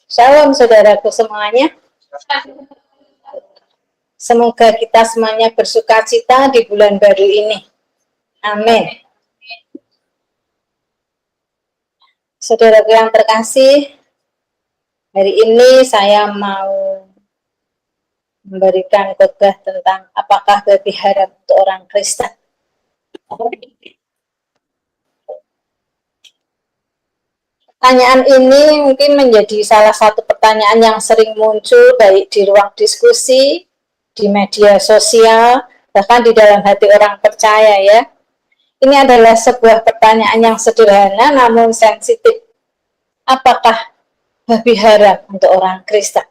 Shalom saudaraku semuanya. Semoga kita semuanya bersuka cita di bulan baru ini. Amin. Saudaraku yang terkasih, hari ini saya mau memberikan khotbah tentang apakah babi haram untuk orang Kristen. Pertanyaan ini mungkin menjadi salah satu pertanyaan yang sering muncul baik di ruang diskusi, di media sosial, bahkan di dalam hati orang percaya ya. Ini adalah sebuah pertanyaan yang sederhana namun sensitif. Apakah babi haram untuk orang Kristen?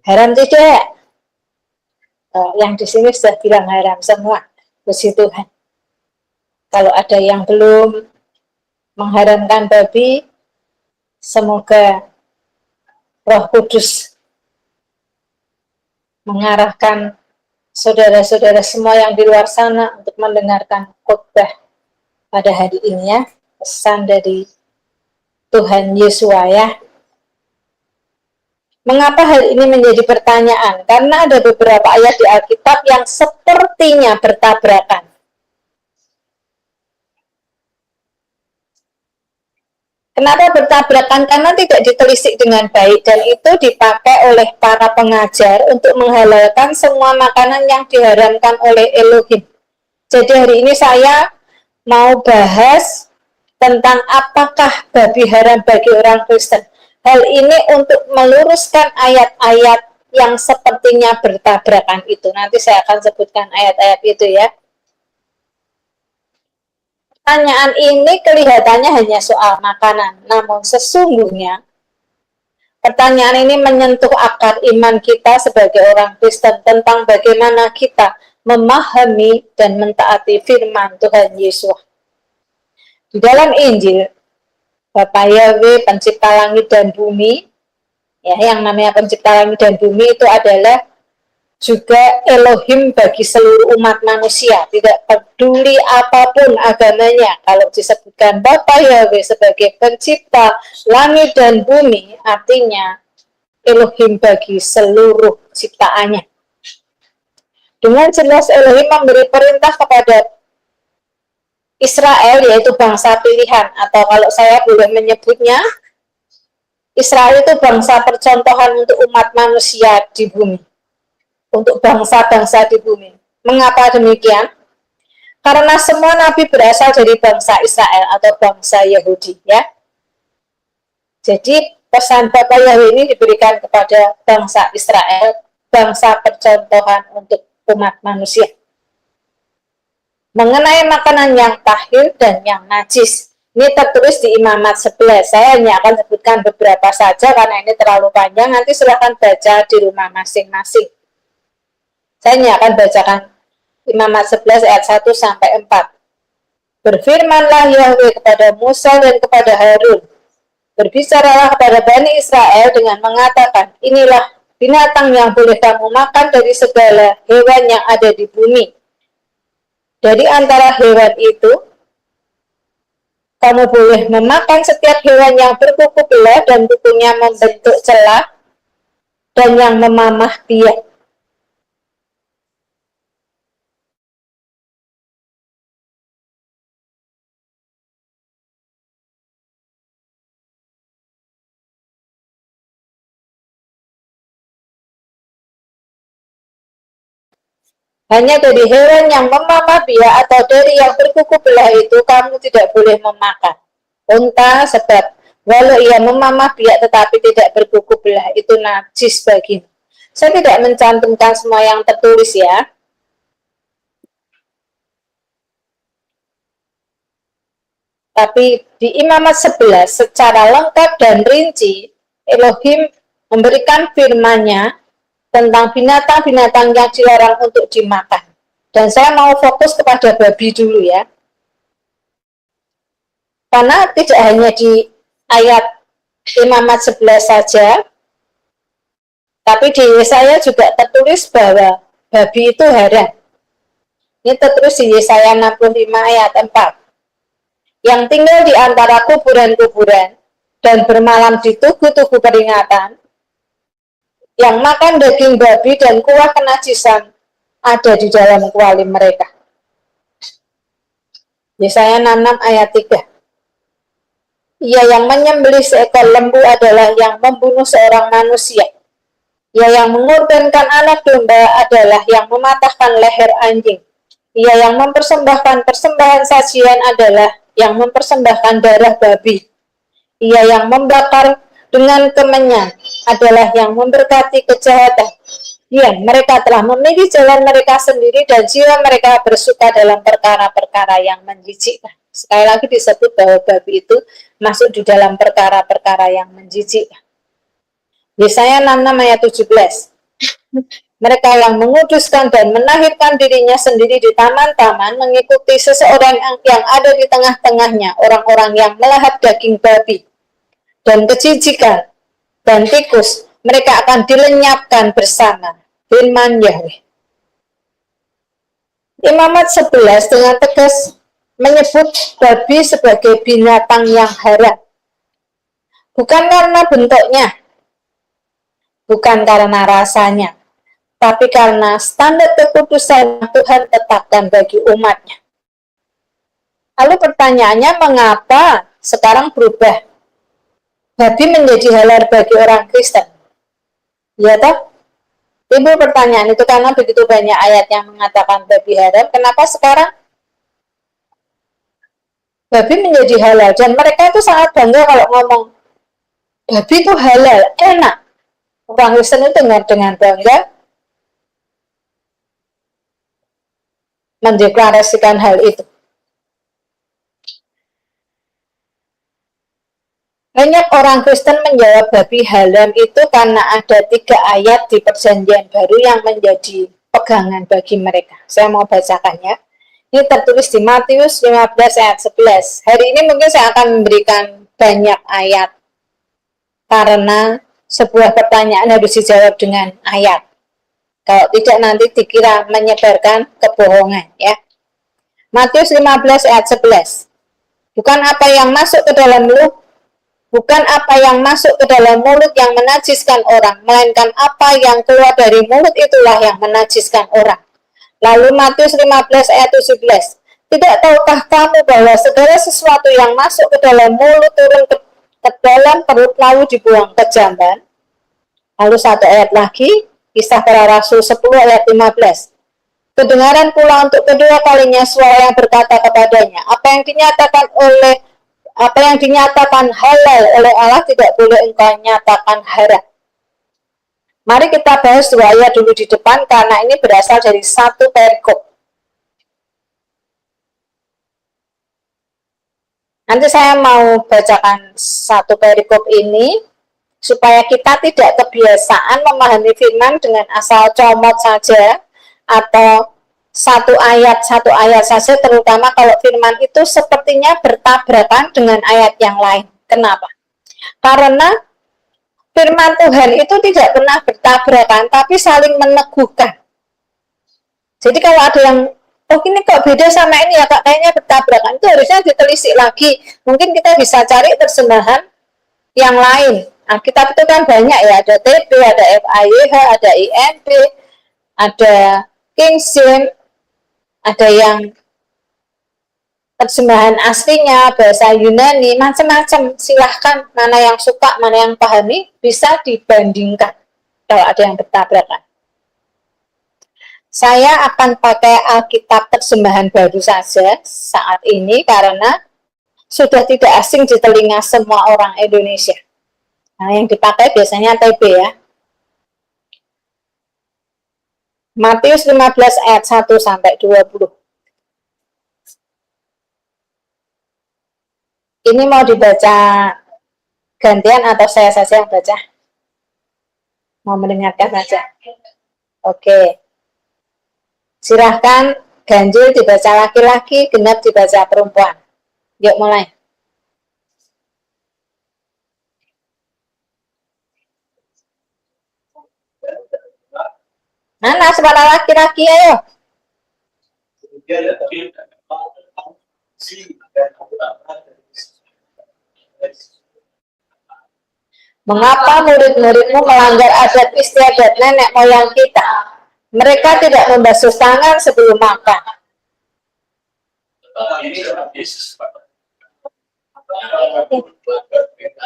Haram tidak? Yang di sini sudah bilang haram semua, puji Tuhan. Kalau ada yang belum mengharamkan babi, semoga Roh Kudus mengarahkan saudara-saudara semua yang di luar sana untuk mendengarkan khotbah pada hari ini ya, pesan dari Tuhan Yesus ya. Mengapa hal ini menjadi pertanyaan? Karena ada beberapa ayat di Alkitab yang sepertinya bertabrakan. Kenapa bertabrakan? Karena tidak ditelisik dengan baik dan itu dipakai oleh para pengajar untuk menghalalkan semua makanan yang diharamkan oleh Elohim. Jadi hari ini saya mau bahas tentang apakah babi haram bagi orang Kristen. Hal ini untuk meluruskan ayat-ayat yang sepertinya bertabrakan itu. Nanti saya akan sebutkan ayat-ayat itu ya. Pertanyaan ini kelihatannya hanya soal makanan, namun sesungguhnya pertanyaan ini menyentuh akar iman kita sebagai orang Kristen tentang bagaimana kita memahami dan mentaati firman Tuhan Yesus. Di dalam Injil, Bapa Yahweh pencipta langit dan bumi, ya, yang namanya pencipta langit dan bumi itu adalah juga Elohim bagi seluruh umat manusia, tidak peduli apapun agamanya. Kalau disebutkan Bapa Yahweh sebagai pencipta langit dan bumi, artinya Elohim bagi seluruh ciptaannya. Dengan jelas Elohim memberi perintah kepada Israel, yaitu bangsa pilihan, atau kalau saya boleh menyebutnya, Israel itu bangsa percontohan untuk umat manusia di bumi, untuk bangsa-bangsa di bumi. Mengapa demikian? Karena semua nabi berasal dari bangsa Israel atau bangsa Yahudi, ya. Jadi pesan Bapa Yahweh ini diberikan kepada bangsa Israel, bangsa percontohan untuk umat manusia. Mengenai makanan yang tahir dan yang najis, ini tertulis di Imamat 11. Saya hanya akan sebutkan beberapa saja karena ini terlalu panjang. Nanti silahkan baca di rumah masing-masing. Saya hanya akan bacakan Imamat 11 ayat 1 sampai 4. Berfirmanlah Yahweh kepada Musa dan kepada Harun. Berbicaralah kepada Bani Israel dengan mengatakan, inilah binatang yang boleh kamu makan dari segala hewan yang ada di bumi. Dari antara hewan itu, kamu boleh memakan setiap hewan yang berkuku belah dan kukunya membentuk celah dan yang memamah biak. Hanya dari hewan yang memamah biak atau dari yang berkuku belah itu kamu tidak boleh memakan. Unta, sebab walau ia memamah biak tetapi tidak berkuku belah, itu najis bagimu. Saya tidak mencantumkan semua yang tertulis ya. Tapi di Imamat 11 secara lengkap dan rinci Elohim memberikan firman-Nya tentang binatang-binatang yang dilarang untuk dimakan. Dan saya mau fokus kepada babi dulu ya. Karena tidak hanya di ayat Imamat 11 saja, tapi di Yesaya juga tertulis bahwa babi itu haram. Ini tertulis di Yesaya 65 ayat 4. yang tinggal di antara kuburan-kuburan dan bermalam di tugu-tugu peringatan, yang makan daging babi dan kuah kenajisan ada di dalam kuali mereka. Yesaya 66 ayat 3. Ia yang menyembelih seekor lembu adalah yang membunuh seorang manusia. Ia yang mengorbankan anak domba adalah yang mematahkan leher anjing. Ia yang mempersembahkan persembahan sajian adalah yang mempersembahkan darah babi. Ia yang membakar dengan kemenyan adalah yang memberkati kejahatan. Ya, mereka telah memilih jalan mereka sendiri dan jiwa mereka bersuka dalam perkara-perkara yang menjijikkan. Sekali lagi disebut bahwa babi itu masuk di dalam perkara-perkara yang menjijikkan. Yesaya 66 ayat 17. Mereka yang menguduskan dan menahirkan dirinya sendiri di taman-taman mengikuti seseorang yang ada di tengah-tengahnya, orang-orang yang melahap daging babi dan kejijikan dan tikus, mereka akan dilenyapkan bersama. Firman Yahweh. Imamat 11 dengan tegas menyebut babi sebagai binatang yang haram. Bukan karena bentuknya, bukan karena rasanya, tapi karena standar kekudusan Tuhan tetapkan bagi umatnya. Lalu pertanyaannya, mengapa sekarang berubah? Babi menjadi halal bagi orang Kristen. Ya toh? Timbul pertanyaan itu karena begitu banyak ayat yang mengatakan babi haram, kenapa sekarang babi menjadi halal? Dan mereka itu sangat bangga kalau ngomong babi itu halal, enak. Orang Kristen itu dengan bangga mendeklarasikan hal itu. Banyak orang Kristen menjawab babi haram itu karena ada 3 ayat di Perjanjian Baru yang menjadi pegangan bagi mereka. Saya mau bacakannya. Ini tertulis di Matius 15 ayat 11. Hari ini mungkin saya akan memberikan banyak ayat karena sebuah pertanyaan harus dijawab dengan ayat. Kalau tidak nanti dikira menyebarkan kebohongan ya. Matius 15 ayat 11. Bukan apa yang masuk ke dalam mulut, bukan apa yang masuk ke dalam mulut yang menajiskan orang, melainkan apa yang keluar dari mulut itulah yang menajiskan orang. Lalu Matius 15 ayat 17. Tidak tahukah kamu bahwa segala sesuatu yang masuk ke dalam mulut turun ke dalam perut lalu dibuang ke jamban? Lalu satu ayat lagi, Kisah Para Rasul 10 ayat 15. Kedengaran pula untuk kedua kalinya suara yang berkata kepadanya, apa yang dinyatakan halal oleh Allah tidak boleh engkau nyatakan haram. Mari kita bahas 2 ayat dulu di depan karena ini berasal dari satu perikop. Nanti saya mau bacakan satu perikop ini supaya kita tidak kebiasaan memahami firman dengan asal comot saja atau satu ayat saja, terutama kalau firman itu sepertinya bertabrakan dengan ayat yang lain. Kenapa? Karena firman Tuhan itu tidak pernah bertabrakan, tapi saling meneguhkan. Jadi kalau ada yang, oh ini kok beda sama ini ya kak, kayaknya bertabrakan, itu harusnya ditelisik lagi. Mungkin kita bisa cari terjemahan yang lain. Nah, kitab itu kan banyak ya, ada TB, ada FAYH, ada INB, ada King James, ada yang terjemahan aslinya, bahasa Yunani, macam-macam. Silahkan, mana yang suka, mana yang pahami, bisa dibandingkan kalau ada yang bertabrakan. Saya akan pakai Alkitab terjemahan baru saja saat ini karena sudah tidak asing di telinga semua orang Indonesia. Nah, yang dipakai biasanya TB ya. Matius 15 ayat 1 sampai 20. Ini mau dibaca gantian atau saya saja yang baca? Mau mendengarkan saja? Oke. Silahkan, ganjil dibaca laki-laki, genap dibaca perempuan. Yuk mulai. Mana suara laki-laki ayo? Mengapa murid-muridmu melanggar adat istiadat nenek moyang kita? Mereka tidak membasuh tangan sebelum makan.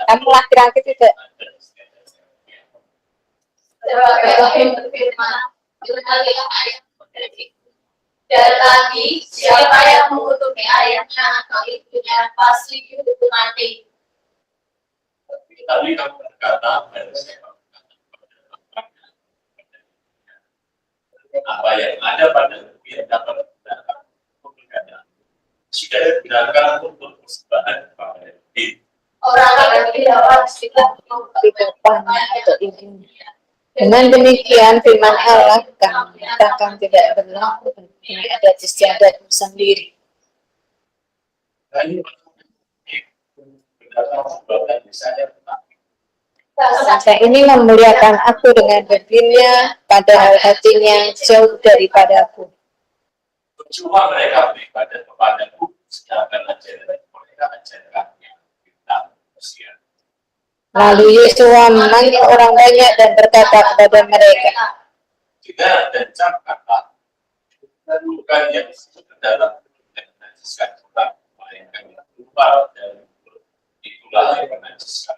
Kamu laki-laki tidak? Dan lagi, siapa yang mengutuki ayahnya atau ibunya pasti dihukum mati. Tadi kamu berkata apa yang ada pada yang dapat digunakan jika digunakan untuk persembahan kepada orang yang tidak tidak banyak atau intinya. Dengan demikian firman Allah kami nyatakan tidak berlaku bagi adat istiadatmu sendiri. Saya ini memuliakan aku dengan berdirinya, padahal hatinya jauh daripadaku. Cuma mereka beribadah kepadaku, sedangkan ajaran mereka ajarkan yang kita usia. Lalu Yesus memanggil orang banyak dan berkata kepada mereka, jika dan jam kata, bukan yang dalam dan menajiskan orang, melainkan yang keluar dan itulah yang menajiskan.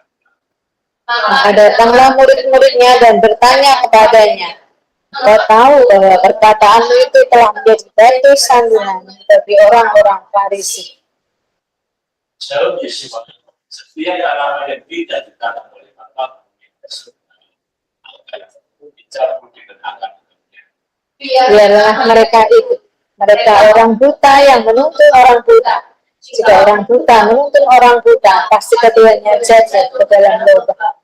maka datanglah murid-muridnya dan bertanya kepadanya, kau tahu bahwa perkataanmu itu telah menjadi batu sandungan bagi orang-orang Farisi. Jawab Yesus, setiap orang yang tidak ditanam oleh Bapa akan dicabut dengan akar-akarnya. Biarlah mereka itu, mereka orang buta yang menuntun orang buta. Jika orang buta menuntun orang buta, pasti keduanya jatuh ke dalam lubang.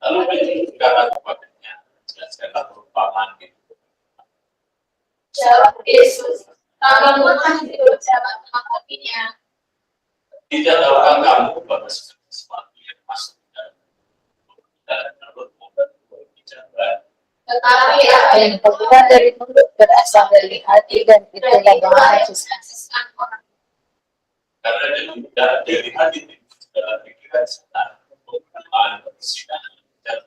Lalu Petrus berkata kepadanya, jelaskanlah perumpamaan itu. Jawab Yesus, kamu masih berjalan menghadapinya. Tidak tahukah kamu bahwa sesuatu yang masuk dalam perutmu berbicara? Tetapi apa Yang keluar dari mulut berasal dari hati dan itulah yang menajiskan orang. Karena dari hati dalam pikiran setan, penggunaan persidangan dan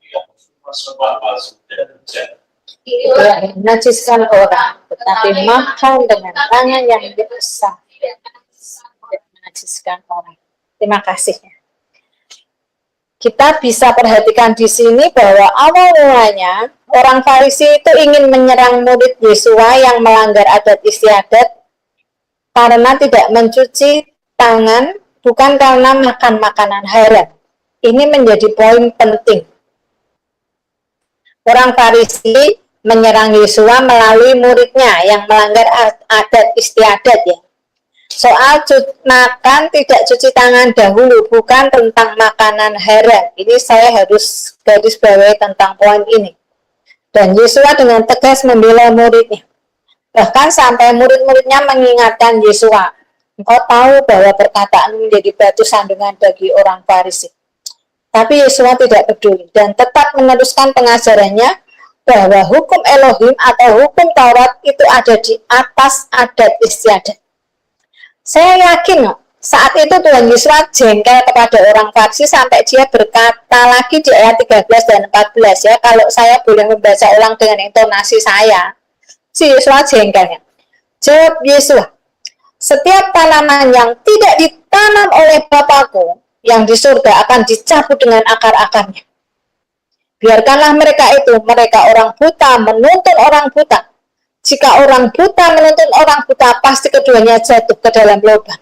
yang semua palsu dan jahat. Itulah yang menajiskan orang, tetapi makan dengan tangan yang biasa tidak menajiskan orang. Terima kasih. Kita bisa perhatikan di sini bahwa awal mulanya orang Farisi itu ingin menyerang murid Yesua yang melanggar adat istiadat karena tidak mencuci tangan, bukan karena makan makanan haram. Ini menjadi poin penting. Orang Farisi menyerang Yesua melalui muridnya yang melanggar adat istiadat ya. Soal makan tidak cuci tangan dahulu, bukan tentang makanan haram. Ini saya harus garis bawahi tentang poin ini. Dan Yesua dengan tegas membela muridnya. Bahkan sampai murid-muridnya mengingatkan Yesua, engkau tahu bahwa perkataan menjadi batu sandungan bagi orang Farisi. Tapi Yesua tidak peduli dan tetap meneruskan pengajarannya bahwa hukum Elohim atau hukum Taurat itu ada di atas adat istiadat. Saya yakin saat itu Tuhan Yesus jengkel kepada orang Farisi sampai dia berkata lagi di ayat 13 dan 14 ya, kalau saya boleh membaca ulang dengan intonasi saya. Si Yesus jengkelnya. Jawab Yesus, setiap tanaman yang tidak ditanam oleh Bapakku yang di surga akan dicabut dengan akar-akarnya. Biarkanlah mereka itu, mereka orang buta menuntun orang buta. Jika orang buta menuntun orang buta, pasti keduanya jatuh ke dalam lubang.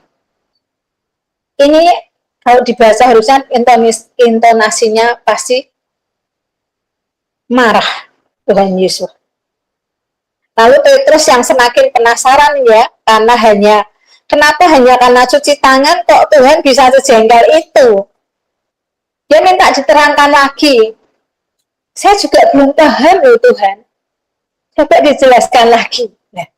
Ini kalau dibaca harusnya intonasinya pasti marah Tuhan Yesus. Lalu Petrus yang semakin penasaran ya, kenapa hanya karena cuci tangan kok Tuhan bisa sejengkel itu. Dia minta diterangkan lagi. Saya juga belum paham loh Tuhan. Coba dijelaskan lagi. Nah,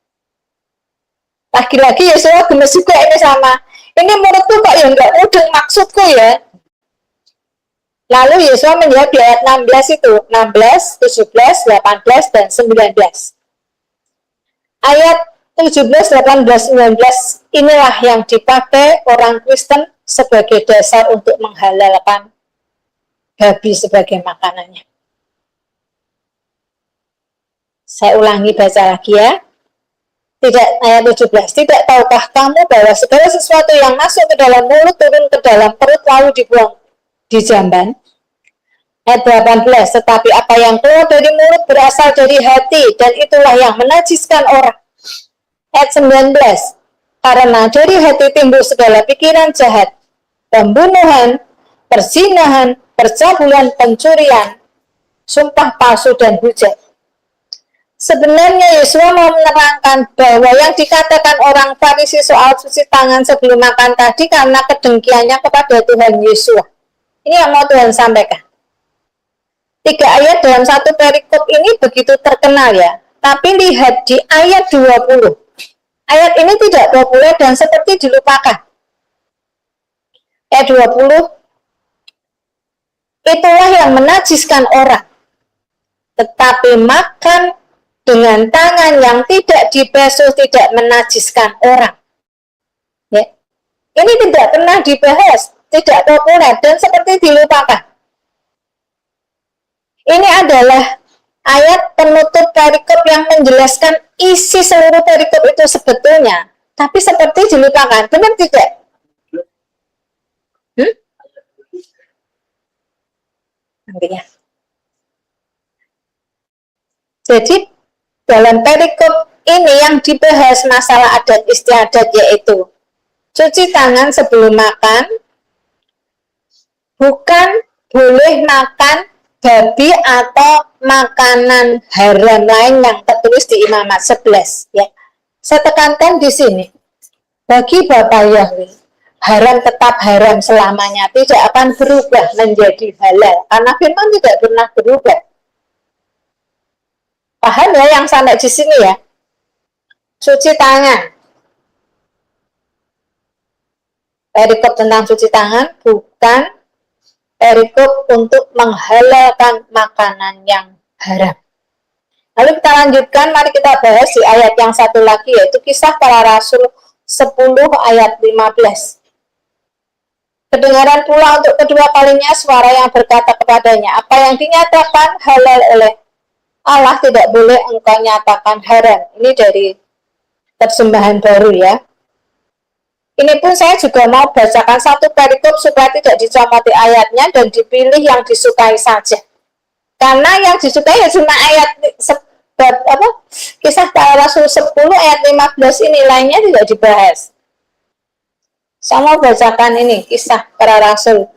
lagi-lagi Yesus gemes juga ini sama. Ini menurutku kok ya nggak mudeng maksudku ya. Lalu Yesus menjawab di ayat 16 itu, 16, 17, 18, dan 19. Ayat 17, 18, 19 inilah yang dipakai orang Kristen sebagai dasar untuk menghalalkan babi sebagai makanannya. Saya ulangi baca lagi ya. Tidak, ayat 17. Tidak tahukah kamu bahwa segala sesuatu yang masuk ke dalam mulut turun ke dalam perut lalu dibuang di jamban? Ayat 18. Tetapi apa yang keluar dari mulut berasal dari hati, dan itulah yang menajiskan orang. Ayat 19. Karena dari hati timbul segala pikiran jahat, pembunuhan, perzinahan, percabulan, pencurian, sumpah palsu, dan hujat. Sebenarnya Yesus mau menerangkan bahwa yang dikatakan orang Farisi soal cuci tangan sebelum makan tadi karena kedengkiannya kepada Tuhan Yesus. Ini yang mau Tuhan sampaikan. 3 ayat dalam satu perikop ini begitu terkenal ya. Tapi lihat di ayat 20. Ayat ini tidak populer dan seperti dilupakan. Ayat 20. Itulah yang menajiskan orang. Tetapi makan dengan tangan yang tidak dibasuh tidak menajiskan orang. Ya. Ini tidak pernah dibahas, tidak populer, dan seperti dilupakan. Ini adalah ayat penutup perikop yang menjelaskan isi seluruh perikop itu sebetulnya, tapi seperti dilupakan. Benar tidak? Nanti ya. Jadi dalam perikop ini yang dibahas masalah adat istiadat, yaitu cuci tangan sebelum makan, bukan boleh makan babi atau makanan haram lain yang tertulis di Imamat 11 ya. Saya tekankan di sini, bagi Bapak Yahweh, haram tetap haram selamanya, tidak akan berubah menjadi halal karena firman tidak pernah berubah. Paham ya yang sampai di sini ya? Cuci tangan. Perikop tentang cuci tangan bukan perikop untuk menghalalkan makanan yang haram. Lalu kita lanjutkan, mari kita bahas di ayat yang satu lagi, yaitu Kisah Para Rasul 10 ayat 15. Kedengaran pula untuk kedua kalinya suara yang berkata kepadanya, apa yang dinyatakan halal oleh Allah tidak boleh engkau nyatakan haram. Ini dari terjemahan baru ya. Ini pun saya juga mau bacakan satu perikop supaya tidak dicomoti ayatnya dan dipilih yang disukai saja. Karena yang disukai ya cuma ayat Kisah Para Rasul 10 ayat 15 ini, lainnya tidak dibahas. Saya mau bacakan ini Kisah Para Rasul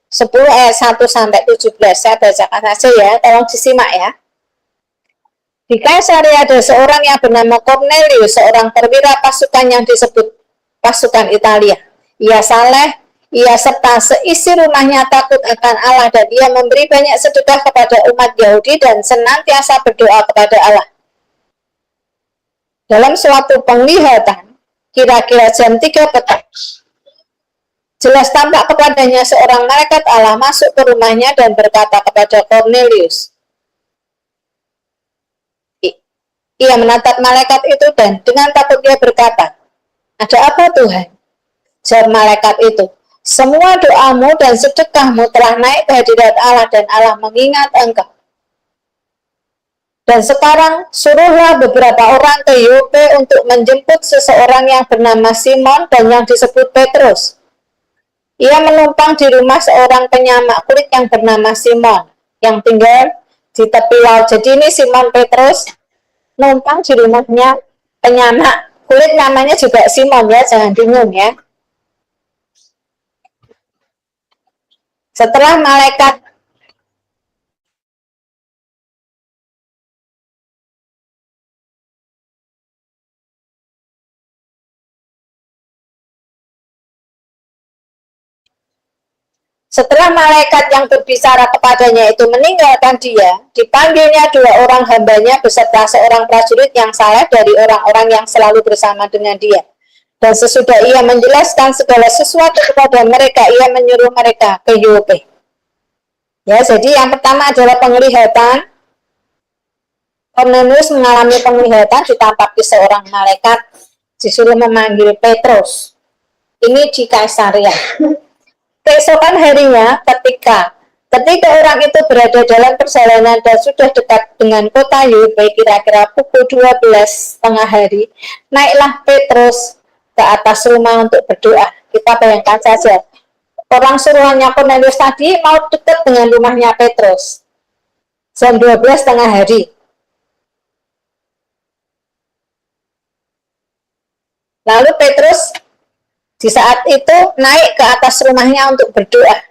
10 ayat 1 sampai 17. Saya bacakan saja ya, tolong disimak ya. Di Kaisaria ada seorang yang bernama Cornelius, seorang perwira pasukan yang disebut pasukan Italia. Ia saleh, ia serta seisi rumahnya takut akan Allah, dan ia memberi banyak sedekah kepada umat Yahudi dan senantiasa berdoa kepada Allah. Dalam suatu penglihatan, kira-kira jam 3 petang, jelas tampak kepadanya seorang malaikat Allah masuk ke rumahnya dan berkata kepada Cornelius. Ia menatap malaikat itu dan dengan takut dia berkata, ada apa Tuhan? Jawab malaikat itu, semua doamu dan sedekahmu telah naik ke hadirat Allah dan Allah mengingat engkau. Dan sekarang suruhlah beberapa orang ke Yope untuk menjemput seseorang yang bernama Simon dan yang disebut Petrus. Ia menumpang di rumah seorang penyamak kulit yang bernama Simon yang tinggal di tepi laut. Jadi ini Simon Petrus numpang di rumahnya penyamak kulit, namanya juga Simon ya, jangan bingung ya. Setelah malaikat yang berbicara kepadanya itu meninggalkan dia, dipanggilnya 2 orang hambanya beserta seorang prajurit yang saleh dari orang-orang yang selalu bersama dengan dia. Dan sesudah ia menjelaskan segala sesuatu kepada mereka, ia menyuruh mereka ke Yope. Ya, jadi yang pertama adalah penglihatan. Cornelius mengalami penglihatan, ditampaki seorang malaikat, disuruh memanggil Petrus. Ini di Kaisaria. Keesokan harinya ketika Ketika orang itu berada dalam perjalanan dan sudah dekat dengan kota Yope, kira-kira pukul 12 tengah hari, naiklah Petrus ke atas rumah untuk berdoa. Kita bayangkan saja, orang suruhannya Cornelius tadi mau dekat dengan rumahnya Petrus. Jam 12 tengah hari. Lalu Petrus di saat itu naik ke atas rumahnya untuk berdoa.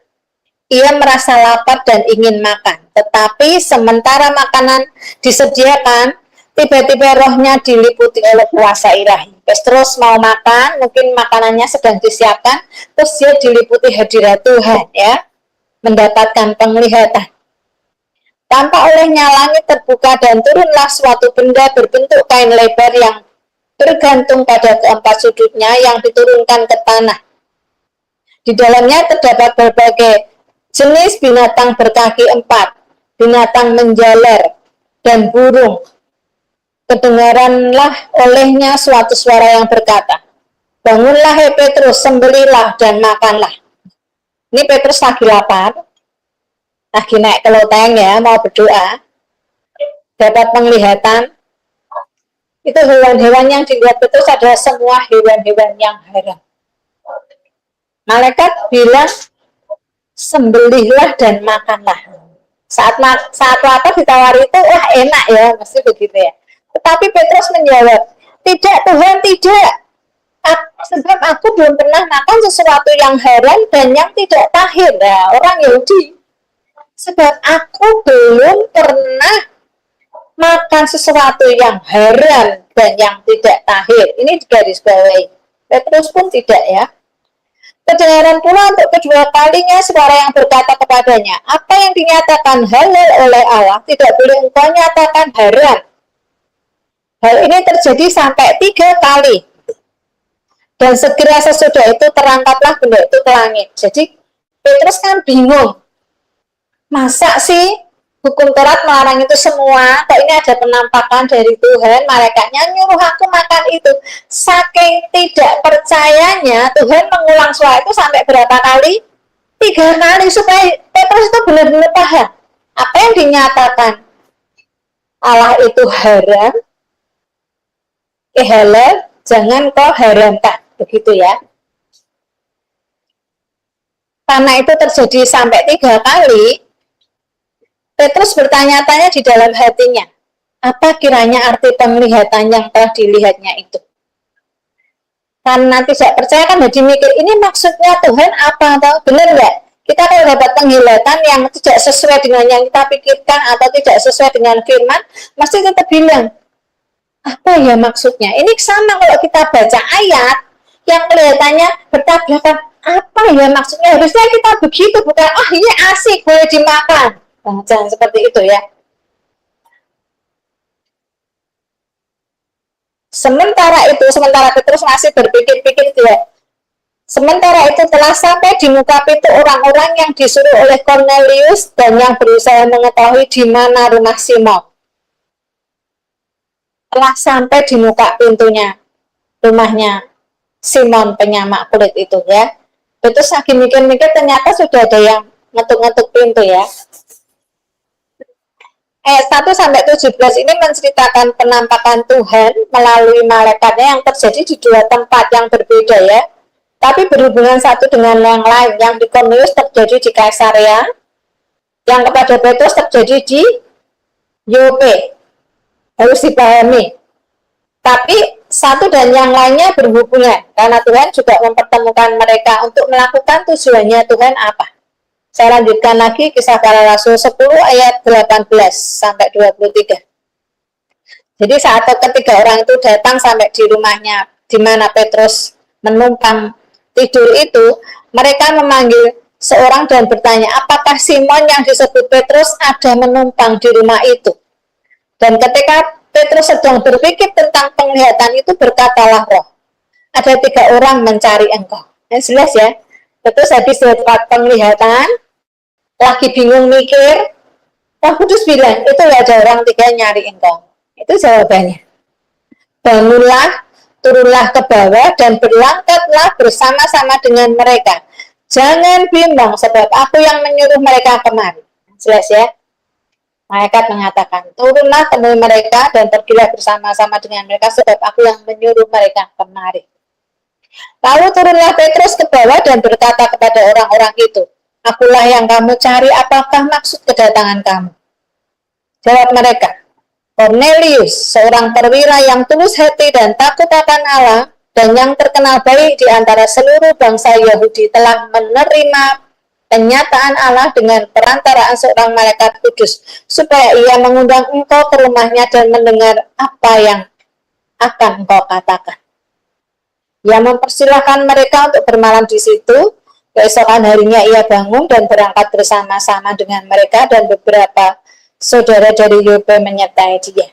Ia merasa lapar dan ingin makan, tetapi sementara makanan disediakan, tiba-tiba rohnya diliputi oleh kuasa ilahi. Petrus mau makan, mungkin makanannya sedang disiapkan, terus dia diliputi hadirat Tuhan, ya, mendapatkan penglihatan. Tampak olehnya langit terbuka dan turunlah suatu benda berbentuk kain lebar yang bergantung pada keempat sudutnya yang diturunkan ke tanah. Di dalamnya terdapat berbagai jenis binatang berkaki 4, binatang menjalar, dan burung. Kedengaranlah olehnya suatu suara yang berkata, "Bangunlah hai Petrus, sembelihlah dan makanlah." Ini Petrus lagi lapar, lagi naik ke loteng ya, mau berdoa, dapat penglihatan. Itu hewan-hewan yang dilihat Petrus adalah semua hewan-hewan yang haram. Malaikat bilang, sembelihlah dan makanlah. Saat lapar ditawari itu, wah enak ya, mesti begitu ya. Tetapi Petrus menjawab, tidak Tuhan, tidak. Sebab aku belum pernah makan sesuatu yang haram dan yang tidak tahir. Nah, orang Yahudi. Sebab aku belum pernah makan sesuatu yang haram dan yang tidak tahir. Ini digarisbawahi. Petrus pun tidak ya. Kedengaran pula untuk kedua kalinya suara yang berkata kepadanya, apa yang dinyatakan halal oleh Allah tidak boleh engkau nyatakan haram. Hal ini terjadi sampai 3 kali. Dan segera sesudah itu terangkatlah benda itu ke langit. Jadi Petrus kan bingung. Masa sih hukum Taurat melarang itu semua, kok ini ada penampakan dari Tuhan, malaikatnya nyuruh aku makan itu. Saking tidak percayanya, Tuhan mengulang suara itu sampai berapa kali? 3 kali, supaya Petrus itu benar-benar paham. Apa yang dinyatakan Allah itu haram, halal, jangan kau haramkan. Begitu ya. Karena itu terjadi sampai 3 kali, Petrus bertanya-tanya di dalam hatinya, apa kiranya arti penglihatan yang telah dilihatnya itu? Karena tidak percaya kan jadi mikir, ini maksudnya Tuhan apa? Atau benar nggak? Kita kalau dapat penglihatan yang tidak sesuai dengan yang kita pikirkan atau tidak sesuai dengan firman, mesti tetap bilang, apa ya maksudnya? Ini sama kalau kita baca ayat yang kelihatannya bertabrakan, apa ya maksudnya? Harusnya kita begitu, bukan, oh ini asik, boleh dimakan. Nah, jangan seperti itu ya. Sementara Petrus masih berpikir-pikir dia. Sementara itu telah sampai di muka pintu orang-orang yang disuruh oleh Cornelius dan yang berusaha mengetahui di mana rumah Simon. Telah sampai di muka pintunya rumahnya Simon penyamak kulit itu ya. Petrus lagi mikir-mikir, ternyata sudah ada yang ngetuk-ngetuk pintu ya. Ayat 1-17 ini menceritakan penampakan Tuhan melalui malaikatnya yang terjadi di 2 tempat yang berbeda ya. Tapi berhubungan satu dengan yang lain. Yang di Cornelius terjadi di Kaisarea, yang kepada Petrus terjadi di Yope. Harus dipahami. Tapi satu dan yang lainnya berhubungan. Karena Tuhan juga mempertemukan mereka untuk melakukan tujuannya Tuhan apa. Saya lanjutkan lagi Kisah Para Rasul 10 ayat 18-23. Jadi saat ketiga orang itu datang sampai di rumahnya di mana Petrus menumpang tidur itu, mereka memanggil seorang dan bertanya, apakah Simon yang disebut Petrus ada menumpang di rumah itu? Dan ketika Petrus sedang berpikir tentang penglihatan itu, berkatalah roh, ada 3 orang mencari engkau. Jelas ya, Petrus habis dapat penglihatan, lagi bingung mikir, Roh Kudus bilang, itu ada orang 3 nyari engkau. Itu jawabannya. Bangunlah, turunlah ke bawah, dan berangkatlah bersama-sama dengan mereka. Jangan bimbang sebab aku yang menyuruh mereka kemari. Jelas ya. Malaikat mengatakan, turunlah temui mereka dan pergilah bersama-sama dengan mereka sebab aku yang menyuruh mereka kemari. Lalu turunlah Petrus ke bawah dan berkata kepada orang-orang itu, akulah yang kamu cari, apakah maksud kedatangan kamu? Jawab mereka, Cornelius, seorang perwira yang tulus hati dan takut akan Allah dan yang terkenal baik di antara seluruh bangsa Yahudi telah menerima penyataan Allah dengan perantaraan seorang malaikat kudus supaya ia mengundang engkau ke rumahnya dan mendengar apa yang akan engkau katakan. Ia mempersilahkan mereka untuk bermalam di situ. Keesokan harinya ia bangun dan berangkat bersama-sama dengan mereka dan beberapa saudara dari Yope menyertai dia.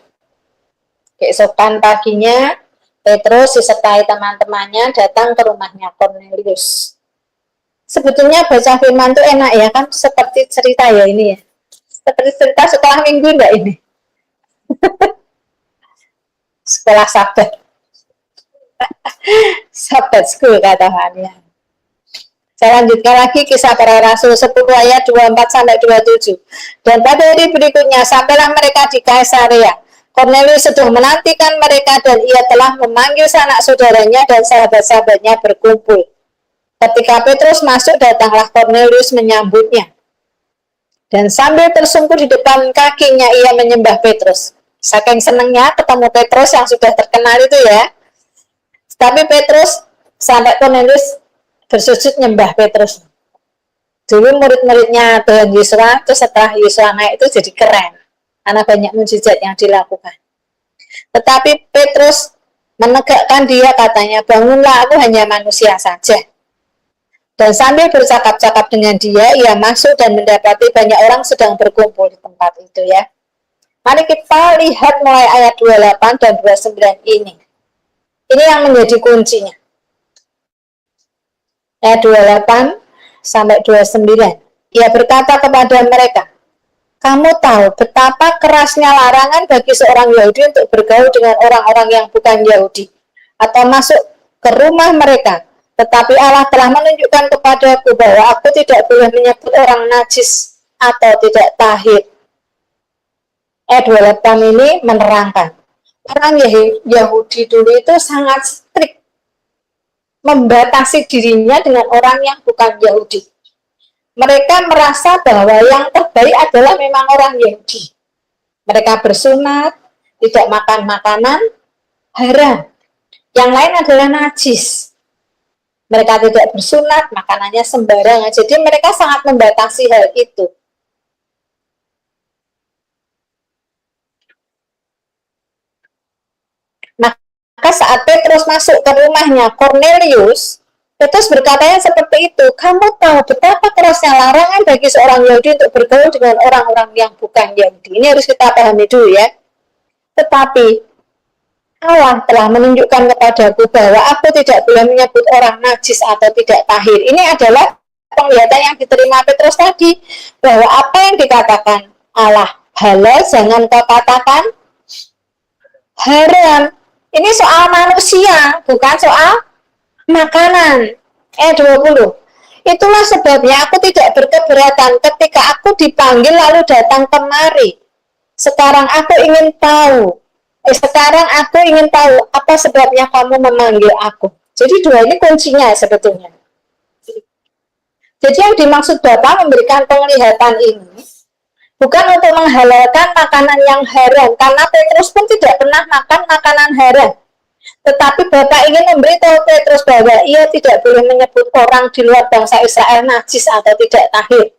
Keesokan paginya Petrus disertai teman-temannya datang ke rumahnya Cornelius. Sebetulnya baca firman itu enak ya kan, seperti cerita ya ini ya. Seperti cerita sekolah minggu enggak ini? Sekolah sahabat. Sahabat school kata Maria. Saya lanjutkan lagi kisah para rasul 10 ayat 24-27. Dan pada hari berikutnya sampailah mereka di Kaisarea. Cornelius sedang menantikan mereka dan ia telah memanggil sanak saudaranya dan sahabat-sahabatnya berkumpul. Ketika Petrus masuk, datanglah Cornelius menyambutnya. Dan sambil tersungkur di depan kakinya, ia menyembah Petrus. Saking senangnya ketemu Petrus yang sudah terkenal itu ya. Tapi Petrus sampai Cornelius bersujud menyembah Petrus. Dulu murid-muridnya Tuhan Yesus, terus setelah Yesus naik itu jadi keren. Karena banyak mujizat yang dilakukan. Tetapi Petrus menegakkan dia, katanya, bangunlah, aku hanya manusia saja. Dan sambil bercakap-cakap dengan dia, ia masuk dan mendapati banyak orang sedang berkumpul di tempat itu ya. Mari kita lihat mulai ayat 28 dan 29 ini. Ini yang menjadi kuncinya. Ayat 28 sampai 29. Ia berkata kepada mereka, kamu tahu betapa kerasnya larangan bagi seorang Yahudi untuk bergaul dengan orang-orang yang bukan Yahudi atau masuk ke rumah mereka. Tetapi Allah telah menunjukkan kepadaku bahwa aku tidak boleh menyebut orang najis atau tidak tahir. Ayat 28 ini menerangkan, orang Yahudi dulu itu sangat strict, membatasi dirinya dengan orang yang bukan Yahudi. Mereka merasa bahwa yang terbaik adalah memang orang Yahudi. Mereka bersunat, tidak makan makanan haram. Yang lain adalah najis. Mereka tidak bersunat, makanannya sembarangan. Jadi mereka sangat membatasi hal itu. Maka saat Petrus masuk ke rumahnya Cornelius, Petrus berkatanya seperti itu, kamu tahu betapa kerasnya larangan bagi seorang Yahudi untuk bergaul dengan orang-orang yang bukan Yahudi. Ini harus kita pahami dulu ya. Tetapi Allah telah menunjukkan kepadaku bahwa aku tidak boleh menyebut orang najis atau tidak tahir. Ini adalah penglihatan yang diterima Petrus tadi, bahwa apa yang dikatakan Allah halal jangan kau katakan haram. Ini soal manusia, bukan soal makanan. 20. Itulah sebabnya aku tidak berkeberatan ketika aku dipanggil lalu datang kemari. Sekarang aku ingin tahu apa sebabnya kamu memanggil aku. Jadi dua ini kuncinya sebetulnya. Jadi yang dimaksud Bapak memberikan penglihatan ini bukan untuk menghalalkan makanan yang haram, karena Petrus pun tidak pernah makan makanan haram. Tetapi Bapak ingin memberitahu Petrus bahwa ia tidak boleh menyebut orang di luar bangsa Israel najis atau tidak tahir.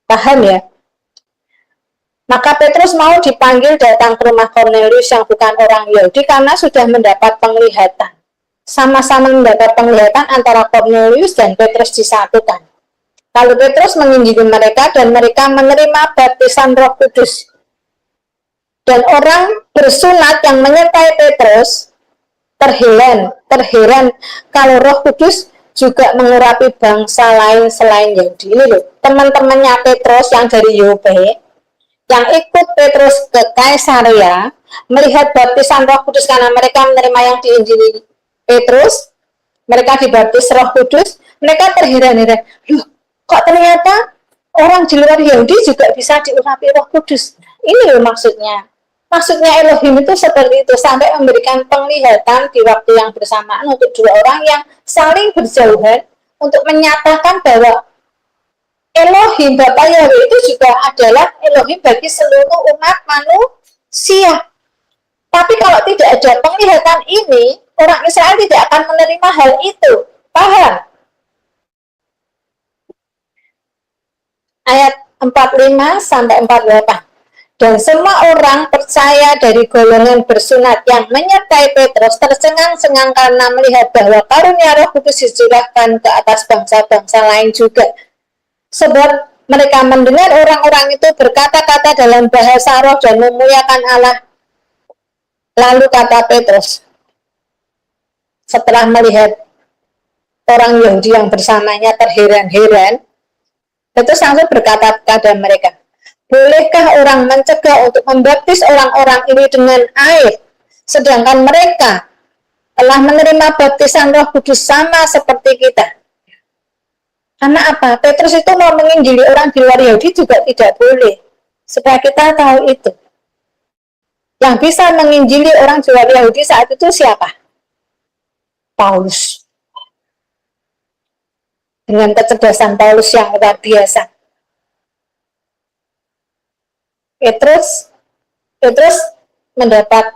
Paham ya? Maka Petrus mau dipanggil datang ke rumah Cornelius yang bukan orang Yahudi karena sudah mendapat penglihatan. Sama-sama mendapat penglihatan antara Cornelius dan Petrus disatukan. Lalu Petrus mengunjungi mereka dan mereka menerima baptisan Roh Kudus. Dan orang bersunat yang menyertai Petrus terheran kalau Roh Kudus juga mengurapi bangsa lain selain Yahudi. Ini loh, teman-temannya Petrus yang dari Yope, yang ikut Petrus ke Kaisarea, melihat baptisan Roh Kudus karena mereka menerima yang diinjili Petrus, mereka dibaptis Roh Kudus, mereka terheran-heran, loh kok ternyata orang di luar Yahudi juga bisa diurapi Roh Kudus. Ini loh maksudnya. Maksudnya Elohim itu seperti itu, sampai memberikan penglihatan di waktu yang bersamaan untuk dua orang yang saling berjauhan untuk menyatakan bahwa Elohim Bapa Yahweh itu juga adalah Elohim bagi seluruh umat manusia. Tapi kalau tidak ada penglihatan ini, orang Israel tidak akan menerima hal itu. Paham? Ayat 45 sampai 48. Dan semua orang percaya dari golongan bersunat yang menyertai Petrus tercengang-cengang karena melihat bahwa karunia Roh Kudus dicurahkan ke atas bangsa-bangsa lain juga. Sebab mereka mendengar orang-orang itu berkata-kata dalam bahasa roh dan memuliakan Allah. Lalu kata Petrus, setelah melihat orang Yahudi yang bersamanya terheran-heran, Petrus langsung berkata kepada mereka, bolehkah orang mencegah untuk membaptis orang-orang ini dengan air, sedangkan mereka telah menerima baptisan Roh Kudus sama seperti kita? Karena apa? Petrus itu mau menginjili orang di luar Yahudi juga tidak boleh. Supaya kita tahu itu. Yang bisa menginjili orang di luar Yahudi saat itu siapa? Paulus. Dengan kecerdasan Paulus yang luar biasa. Petrus mendapat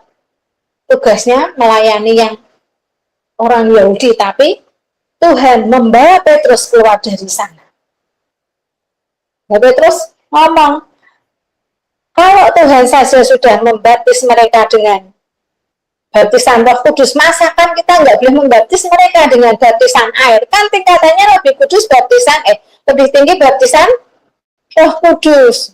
tugasnya melayani yang orang Yahudi, tapi Tuhan membawa Petrus keluar dari sana. Nah, Petrus ngomong, kalau Tuhan saja sudah membaptis mereka dengan baptisan Roh Kudus, masa kan kita nggak boleh membaptis mereka dengan baptisan air? Kan tingkatannya lebih kudus lebih tinggi baptisan Roh Kudus.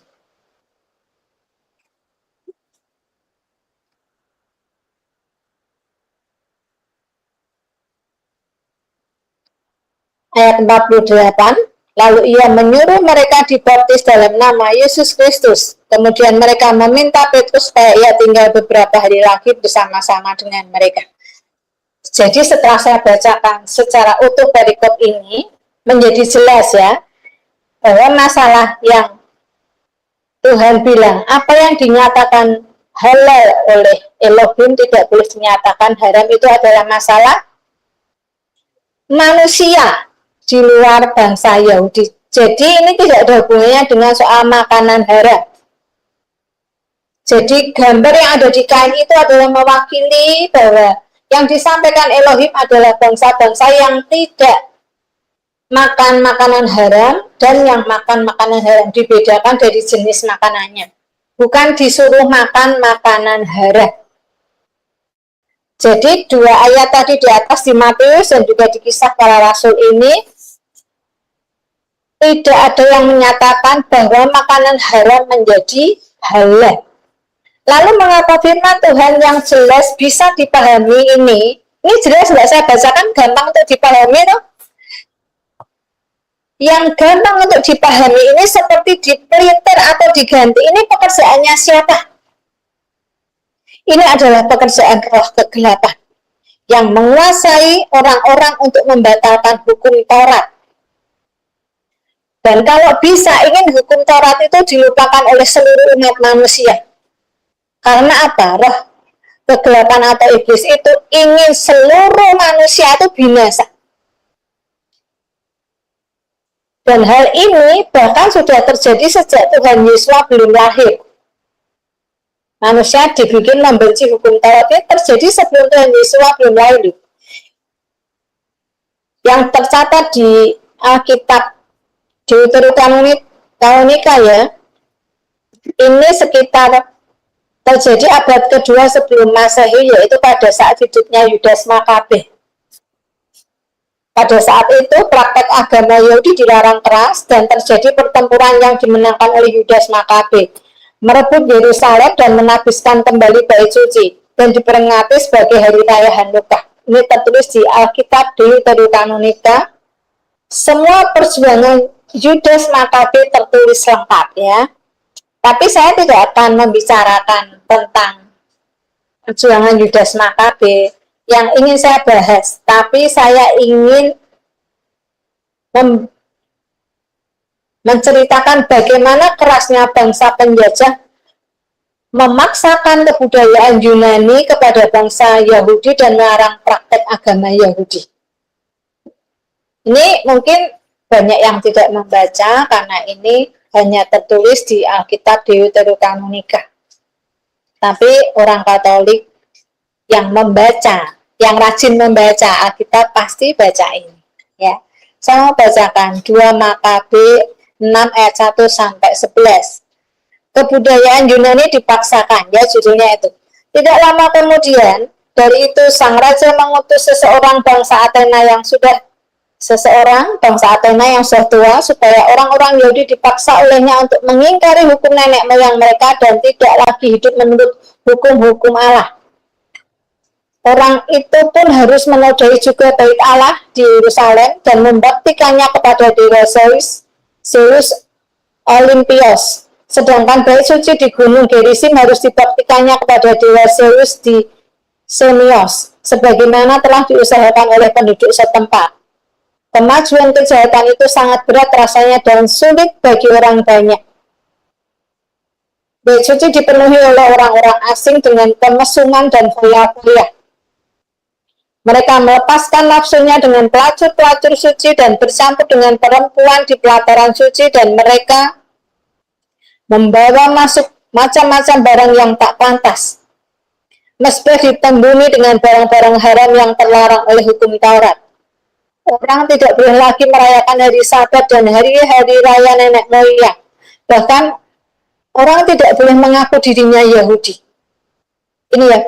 Ayat 48, lalu ia menyuruh mereka dibaptis dalam nama Yesus Kristus. Kemudian mereka meminta Petrus supaya ia tinggal beberapa hari lagi bersama-sama dengan mereka. Jadi setelah saya bacakan secara utuh perikop ini, menjadi jelas ya, bahwa masalah yang Tuhan bilang, apa yang dinyatakan halal oleh Elohim tidak boleh dinyatakan haram, itu adalah masalah manusia di luar bangsa Yahudi. Jadi ini tidak ada hubungannya dengan soal makanan haram. Jadi gambar yang ada di kain itu adalah mewakili bahwa yang disampaikan Elohim adalah bangsa-bangsa yang tidak makan makanan haram dan yang makan makanan haram. Dibedakan dari jenis makanannya. Bukan disuruh makan makanan haram. Jadi dua ayat tadi di atas di Matius dan juga di Kisah Para Rasul ini tidak ada yang menyatakan bahwa makanan haram menjadi halal. Lalu mengapa firman Tuhan yang jelas bisa dipahami ini jelas nggak saya bacakan gampang untuk dipahami toh? Yang gampang untuk dipahami ini seperti dipelintir atau diganti. Ini pekerjaannya siapa? Ini adalah pekerjaan roh kegelapan yang menguasai orang-orang untuk membatalkan hukum Taurat. Dan kalau bisa ingin hukum Taurat itu dilupakan oleh seluruh umat manusia. Karena apa? Roh kegelapan atau iblis itu ingin seluruh manusia itu binasa. Dan hal ini bahkan sudah terjadi sejak Tuhan Yesus belum lahir. Manusia dibikin membenci hukum Taurat ini terjadi sebelum Tuhan Yesus belum lahir. Yang tercatat di Alkitab Deuterokanonika ya, ini sekitar terjadi abad kedua sebelum Masehi, yaitu pada saat hidupnya Yudas Makabe. Pada saat itu praktek agama Yahudi dilarang keras dan terjadi pertempuran yang dimenangkan oleh Yudas Makabe, merebut Yerusalem dan menabiskan kembali bait suci dan diperingati sebagai hari raya Hanukkah. Ini tertulis di Alkitab Deuterokanonika. Semua perjuangan Yudas Makabe tertulis lengkap ya. Tapi saya tidak akan membicarakan tentang perjuangan Yudas Makabe yang ingin saya bahas, tapi saya ingin menceritakan bagaimana kerasnya bangsa penjajah memaksakan kebudayaan Yunani kepada bangsa Yahudi dan melarang praktek agama Yahudi. Ini mungkin banyak yang tidak membaca karena ini hanya tertulis di Alkitab Deuterokanonika. Tapi orang Katolik yang membaca, yang rajin membaca Alkitab pasti baca ini. Ya, saya mau bacakan 2 Makabe 6 ayat 1 sampai 11. Kebudayaan Yunani dipaksakan, ya judulnya itu. Tidak lama kemudian, dari itu sang raja mengutus seseorang bangsa Athena yang sudah tua, supaya orang-orang Yahudi dipaksa olehnya untuk mengingkari hukum nenek moyang mereka dan tidak lagi hidup menurut hukum-hukum Allah. Orang itu pun harus menodai juga bait Allah di Yerusalem dan membaktikannya kepada dewa Zeus Olympios. Sedangkan bait suci di Gunung Gerisim harus dibaktikannya kepada dewa Zeus di Semios, sebagaimana telah diusahakan oleh penduduk setempat. Kemajuan kejahatan itu sangat berat rasanya dan sulit bagi orang banyak. Bait suci dipenuhi oleh orang-orang asing dengan pemesungan dan foya-foya. Mereka melepaskan nafsunya dengan pelacur-pelacur suci dan bercampur dengan perempuan di pelataran suci, dan mereka membawa masuk macam-macam barang yang tak pantas. Mesbah ditembuni dengan barang-barang haram yang terlarang oleh hukum Taurat. Orang tidak boleh lagi merayakan hari Sabat dan hari-hari raya nenek moyang. Bahkan orang tidak boleh mengaku dirinya Yahudi. Ini ya,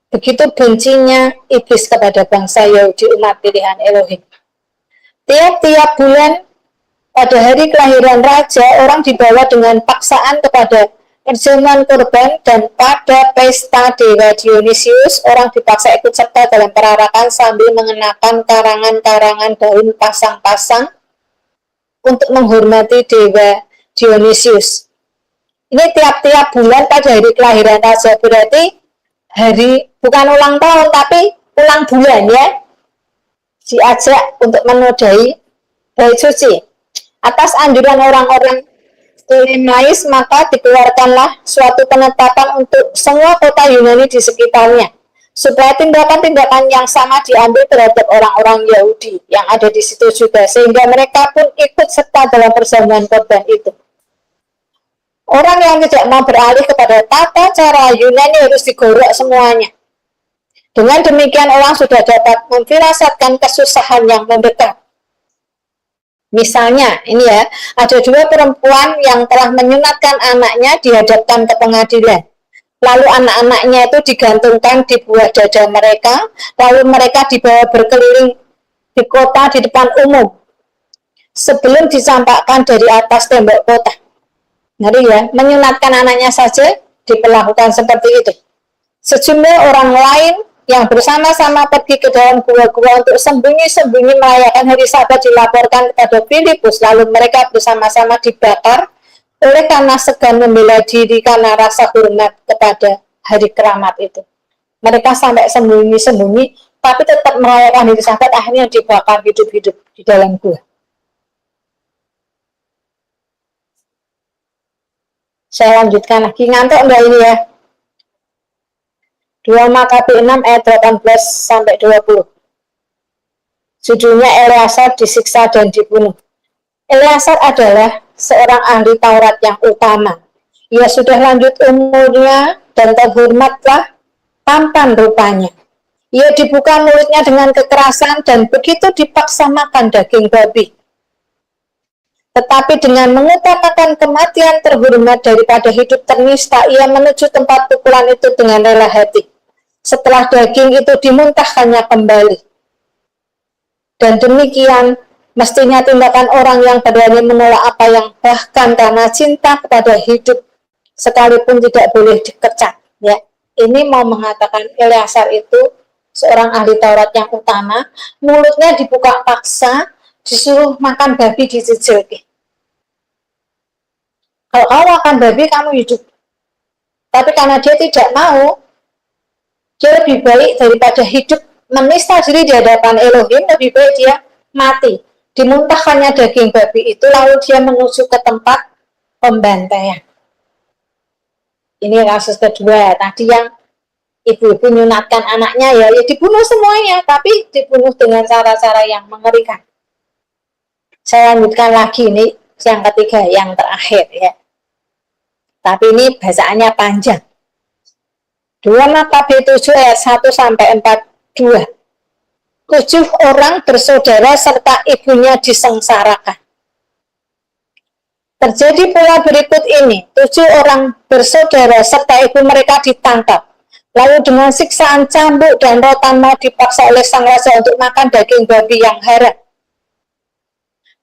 begitu bencinya iblis kepada bangsa Yahudi, umat pilihan Elohim. Tiap-tiap bulan pada hari kelahiran raja, orang dibawa dengan paksaan kepada perjamuan kurban, dan pada pesta dewa Dionysius, orang dipaksa ikut serta dalam perarakan sambil mengenakan karangan-karangan daun pasang-pasang untuk menghormati dewa Dionysius. Ini tiap-tiap bulan pada hari kelahiran raja, berarti hari bukan ulang tahun tapi ulang bulan, ya. Diajak untuk menodai bait suci. Atas anjuran orang-orang Ptolemais, maka dikeluarkanlah suatu penetapan untuk semua kota Yunani di sekitarnya, supaya tindakan-tindakan yang sama diambil terhadap orang-orang Yahudi yang ada di situ juga, sehingga mereka pun ikut serta dalam perjamuan korban itu. Orang yang tidak mau beralih kepada tata cara Yunani harus digorok semuanya. Dengan demikian orang sudah dapat memfirasatkan kesusahan yang mendekat. Misalnya, ini ya, ada 2 perempuan yang telah menyunatkan anaknya dihadapkan ke pengadilan. Lalu anak-anaknya itu digantungkan di buah dada mereka, lalu mereka dibawa berkeliling di kota di depan umum, sebelum dicampakkan dari atas tembok kota. Ngeri ya, menyunatkan anaknya saja diperlakukan seperti itu. Sejumlah orang lain yang bersama-sama pergi ke dalam gua-gua untuk sembunyi-sembunyi merayakan hari Sabat dilaporkan kepada Filipus, lalu mereka bersama-sama dibakar oleh karena segan membela diri karena rasa hormat kepada hari keramat itu. Mereka sampai sembunyi-sembunyi tapi tetap merayakan hari Sabat, akhirnya dibakar hidup-hidup di dalam gua. Saya lanjutkan lagi, ngantuk enggak ini ya? 2 Makabe 6 ayat 18 sampai 20. Judulnya Eleazar disiksa dan dibunuh. Eleazar adalah seorang ahli Taurat yang utama. Ia sudah lanjut umurnya dan terhormatlah tampan rupanya. Ia dibuka mulutnya dengan kekerasan dan begitu dipaksa makan daging babi. Tetapi dengan mengutamakan kematian terhormat daripada hidup ternista, ia menuju tempat pukulan itu dengan rela hati. Setelah daging itu dimuntahkannya kembali. Dan demikian mestinya tindakan orang yang berani menolak apa yang bahkan karena cinta kepada hidup sekalipun tidak boleh dikercak. Ya, ini mau mengatakan Eleazar itu seorang ahli Taurat yang utama, mulutnya dibuka paksa, disuruh makan babi dijejaki. Kalau kamu makan babi, kamu hidup. Tapi karena dia tidak mau, Dia lebih baik daripada hidup menista diri di hadapan Elohim, lebih baik dia mati. Dimuntahkannya daging babi itu, lalu dia menuju ke tempat pembantaian. Ini kasus kedua. Tadi yang ibu-ibu nyunatkan anaknya ya dibunuh semuanya, tapi dibunuh dengan cara-cara yang mengerikan. Saya lanjutkan lagi, ini yang ketiga, yang terakhir ya. Tapi ini bacaannya panjang. 2 Makabe 7 ayat 1 sampai 42. 7 orang bersaudara serta ibunya disengsarakan. Terjadi pula berikut ini, 7 orang bersaudara serta ibu mereka ditangkap. Lalu dengan siksaan cambuk dan rotan mau dipaksa oleh sang raja untuk makan daging babi yang haram.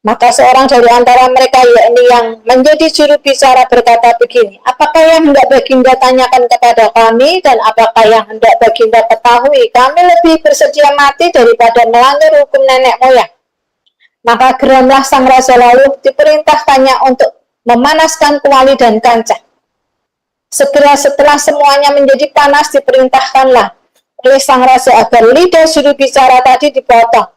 Maka seorang dari antara mereka, yakni yang menjadi juru bicara, berkata begini, apakah yang hendak Baginda tanyakan kepada kami, dan apakah yang hendak Baginda ketahui? Kami lebih bersedia mati daripada melanggar hukum nenek moyang. Maka geramlah sang raja, lalu diperintahkannya untuk memanaskan kuali dan kancah. Segera setelah semuanya menjadi panas, diperintahkanlah oleh sang raja agar lidah juru bicara tadi dipotong.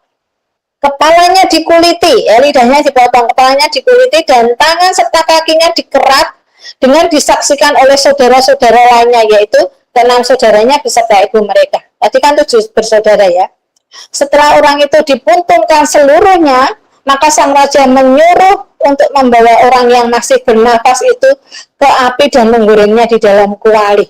Kepalanya dikuliti, lidahnya dipotong, kepalanya dikuliti, dan tangan serta kakinya dikerat dengan disaksikan oleh saudara-saudara lainnya, yaitu 6 saudaranya beserta ibu mereka. Tadi kan 7 bersaudara ya. Setelah orang itu dipuntumkan seluruhnya, maka sang raja menyuruh untuk membawa orang yang masih bernafas itu ke api dan menggorengnya di dalam kuali.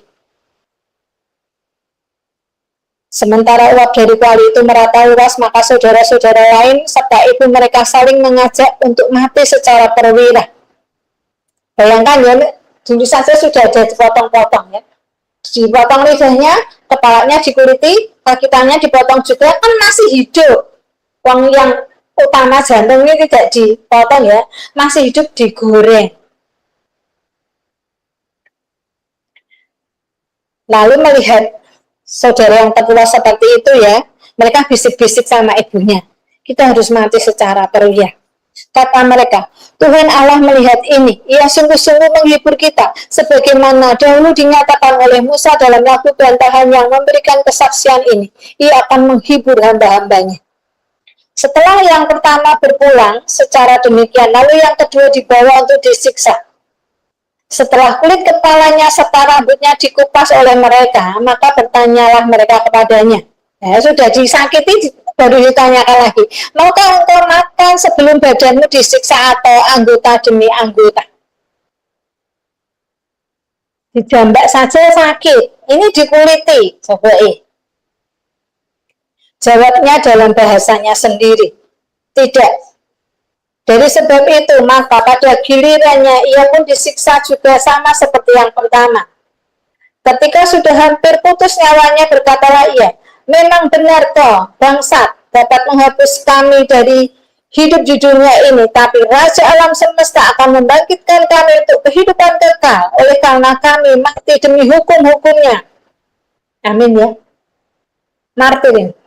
Sementara uap dari kuali itu merata luas, maka saudara-saudara lain serta ibu mereka saling mengajak untuk mati secara perwira. Bayangkan ya, dulu saja sudah ada dipotong-potong ya. Dipotong lidahnya, kepalanya dikuliti, kaki tangannya dipotong juga, kan masih hidup. Wong yang utama jantungnya tidak dipotong ya, masih hidup digoreng. Lalu melihat saudara yang tertua seperti itu ya, mereka bisik-bisik sama ibunya, kita harus mati secara perwira. Kata mereka, Tuhan Allah melihat ini, ia sungguh-sungguh menghibur kita, sebagaimana dahulu dinyatakan oleh Musa dalam lagu bantahan yang memberikan kesaksian ini, ia akan menghibur hamba-hambanya. Setelah yang pertama berpulang secara demikian, lalu yang kedua dibawa untuk disiksa. Setelah kulit kepalanya serta rambutnya dikupas oleh mereka, maka bertanyalah mereka kepadanya. Ya, sudah disakiti, baru ditanyakan lagi, maukah engkau makan sebelum badanmu disiksa atau anggota demi anggota? Dijambak saja sakit, ini dikuliti, coba Jawabnya dalam bahasanya sendiri, tidak. Dari sebab itu, maka pada gilirannya ia pun disiksa juga sama seperti yang pertama. Ketika sudah hampir putus nyawanya, berkatalah ia, memang benar kau, bangsat, dapat menghapus kami dari hidup di dunia ini, tapi Raja Alam Semesta akan membangkitkan kami untuk kehidupan kekal, oleh karena kami mati demi hukum-hukumnya. Amin ya. Martirin.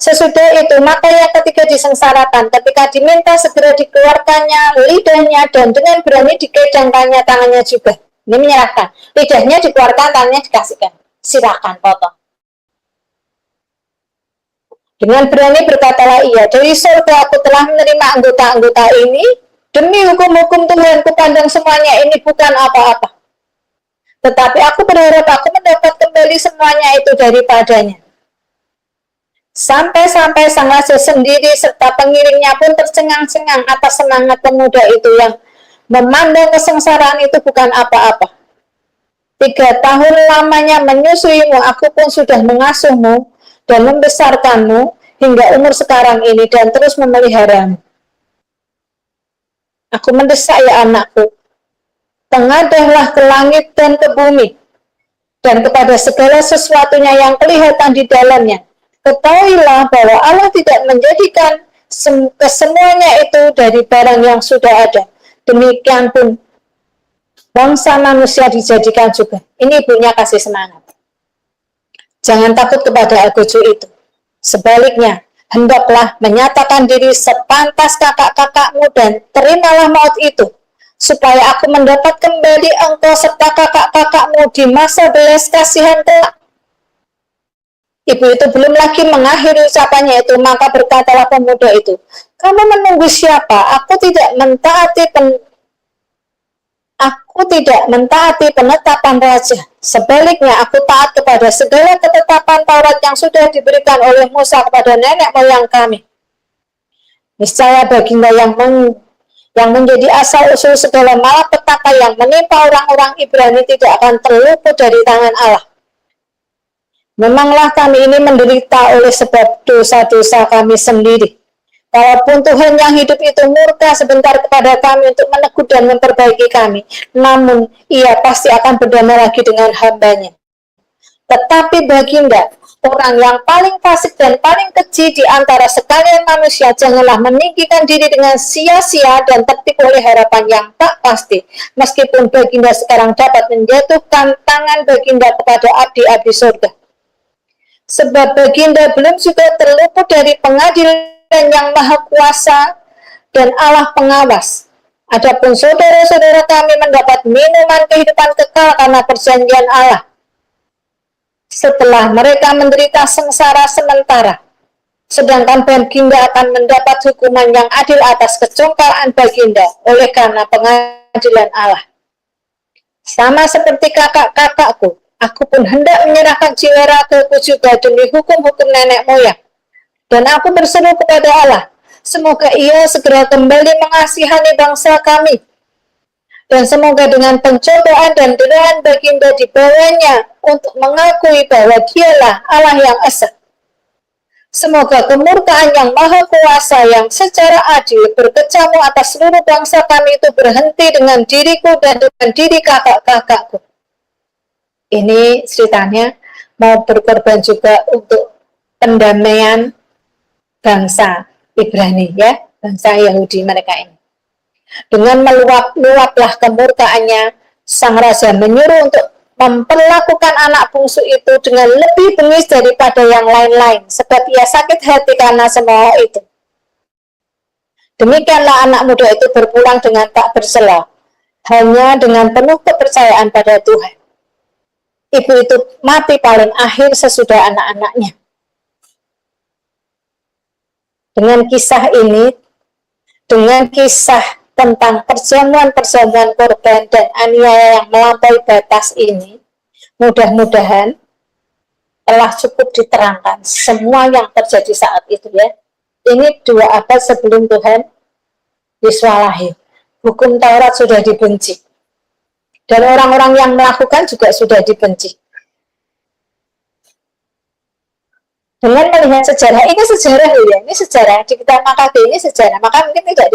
Sesudah itu, maka yang ketiga disengsarakan, ketika diminta segera dikeluarkannya lidahnya, dan dengan berani dikedangkannya tangannya juga. Ini menyerahkan. Lidahnya dikeluarkan, tangannya dikasihkan. Silakan potong. Dengan berani berkatalah ia, dari surga aku telah menerima anggota-anggota ini, demi hukum-hukum Tuhan kupandang semuanya ini bukan apa-apa. Tetapi aku berharap aku mendapat kembali semuanya itu daripadanya. Sampai-sampai sang raja sendiri serta pengiringnya pun tercengang-cengang atas semangat pemuda itu yang memandang kesengsaraan itu bukan apa-apa. 3 tahun lamanya menyusuimu, aku pun sudah mengasuhmu dan membesarkanmu hingga umur sekarang ini dan terus memeliharamu. Aku mendesak ya anakku, tengadahlah ke langit dan ke bumi, dan kepada segala sesuatunya yang kelihatan di dalamnya. Ketahuilah bahwa Allah tidak menjadikan kesemuanya itu dari barang yang sudah ada. Demikian pun bangsa manusia dijadikan juga. Ini ibunya kasih semangat. Jangan takut kepada Agojo itu. Sebaliknya, hendaklah menyatakan diri sepantas kakak-kakakmu dan terimalah maut itu, supaya aku mendapat kembali engkau serta kakak-kakakmu di masa belas kasihan kelak. Ibu itu belum lagi mengakhiri ucapannya itu, maka berkatalah pemuda itu, kamu menunggu siapa? Aku tidak mentaati penetapan raja. Sebaliknya, aku taat kepada segala ketetapan Taurat yang sudah diberikan oleh Musa kepada nenek moyang kami. Niscaya baginda yang menjadi asal-usul segala malapetaka yang menimpa orang-orang Ibrani tidak akan terluput dari tangan Allah. Memanglah kami ini menderita oleh sebab dosa-dosa kami sendiri. Walaupun Tuhan yang hidup itu murka sebentar kepada kami untuk menegur dan memperbaiki kami, namun ia pasti akan berdamai lagi dengan hambanya. Tetapi baginda, orang yang paling fasik dan paling keji di antara sekalian manusia, janganlah meninggikan diri dengan sia-sia dan tertipu oleh harapan yang tak pasti. Meskipun baginda sekarang dapat menjatuhkan tangan baginda kepada abdi-abdi surga. Sebab baginda belum juga terluput dari pengadilan yang maha kuasa dan Allah pengawas. Adapun saudara-saudara kami mendapat minuman kehidupan kekal karena perjanjian Allah. Setelah mereka menderita sengsara sementara, sedangkan baginda akan mendapat hukuman yang adil atas kecongkalaan baginda oleh karena pengadilan Allah. Sama seperti kakak-kakakku, aku pun hendak menyerahkan jiwa ragaku juga demi hukum-hukum nenek moyang. Dan aku berseru kepada Allah, semoga ia segera kembali mengasihani bangsa kami. Dan semoga dengan pencobaan dan derahan baginda dibawanya untuk mengakui bahwa dialah Allah yang esa. Semoga kemurkaan yang maha kuasa yang secara adil berkecamuk atas seluruh bangsa kami itu berhenti dengan diriku dan dengan diri kakak-kakakku. Ini ceritanya mau berkorban juga untuk pendamaian bangsa Ibrani, ya, bangsa Yahudi mereka ini. Dengan meluaplah kemurkaannya, sang raja menyuruh untuk memperlakukan anak bungsu itu dengan lebih bengis daripada yang lain-lain, sebab ia sakit hati karena semua itu. Demikianlah anak muda itu berpulang dengan tak bersela, hanya dengan penuh kepercayaan pada Tuhan. Ibu itu mati paling akhir sesudah anak-anaknya. Dengan kisah ini, dengan kisah tentang perjamuan-perjamuan korban dan aniaya yang melampaui batas ini, mudah-mudahan telah cukup diterangkan semua yang terjadi saat itu, ya. Ini 2 abad sebelum Tuhan Yesus lahir. Hukum Taurat sudah dibenci. Dan orang-orang yang melakukan juga sudah dibenci. Dengan melihat sejarah, ini sejarah ya, ini sejarah di kita KKB ini sejarah, maka mungkin tidak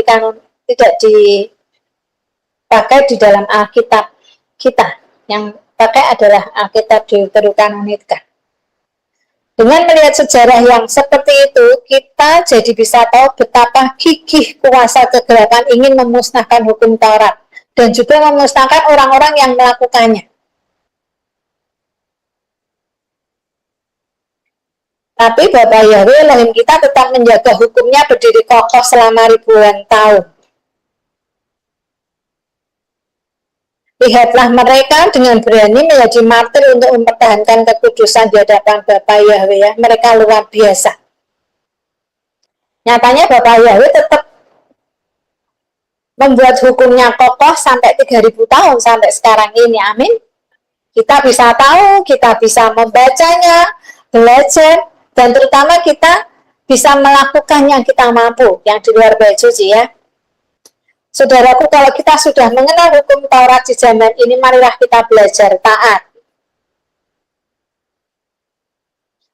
dipakai di dalam Alkitab kita, yang pakai adalah Alkitab Deuterokanonika. Dengan melihat sejarah yang seperti itu, kita jadi bisa tahu betapa gigih kuasa kegelapan ingin memusnahkan hukum Taurat dan juga memusnahkan orang-orang yang melakukannya. Tapi Bapak Yahweh Elohim kita tetap menjaga hukumnya berdiri kokoh selama ribuan tahun. Lihatlah mereka dengan berani menjadi martir untuk mempertahankan kekudusan di hadapan Bapak Yahweh, ya. Mereka luar biasa. Nyatanya Bapak Yahweh tetap membuat hukumnya kokoh sampai 3000 tahun sampai sekarang ini. Amin. Kita bisa tahu, kita bisa membacanya, belajar, dan terutama kita bisa melakukan yang kita mampu, yang di luar bait suci, ya. Saudaraku, kalau kita sudah mengenal hukum Taurat di zaman ini, marilah kita belajar taat.